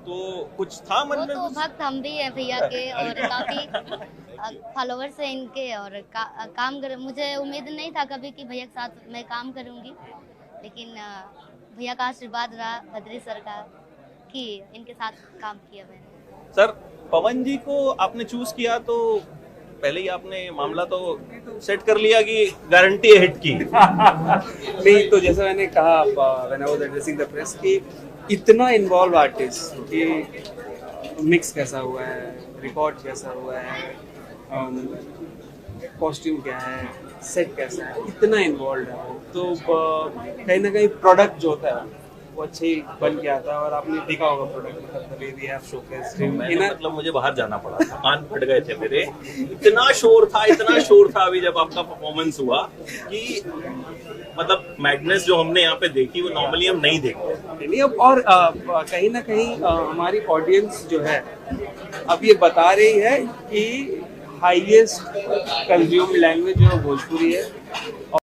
तो कुछ था मन वो में तो कुछ? भक्त हम भी हैं भैया के, और काफी फॉलोवर्स हैं इनके, और काम कर, मुझे उम्मीद नहीं था कभी कि भैया के साथ मैं काम करूंगी, लेकिन भैया का आशीर्वाद रहा, बद्री सर का, कि इनके साथ काम किया मैंने। सर, पवन जी को आपने चूज किया तो पहले ही आपने मामला तो सेट कर लिया कि गारंटी है हिट की। नहीं, तो जैसा मैंने कहा when I was addressing the press कि इतना इन्वॉल्व आर्टिस्ट कि मिक्स कैसा हुआ है, रिकॉर्ड कैसा हुआ है, कॉस्ट्यूम क्या है, सेट कैसा है, इतना इन्वॉल्व है वो। तो कहीं ना कहीं प्रोडक्ट जो होता है वो अच्छे ही बन के आता है, और आपने देखा होगा प्रोडक्ट, मतलब the way we have showcased him in मतलब मुझे बाहर जाना पड़ा था, कान फट गए थे मेरे, इतना शोर था अभी जब आपका परफॉर्मेंस हुआ कि मतलब मैडनेस जो हमने यहाँ पे देखी वो नॉर्मली हम नहीं देखते। नहीं। अब और कहीं ना कहीं हमारी ऑडियंस जो है अब ये बता रही है कि हाईएस्ट कंज्यूम लैंग्वेज जो भोजपुरी है।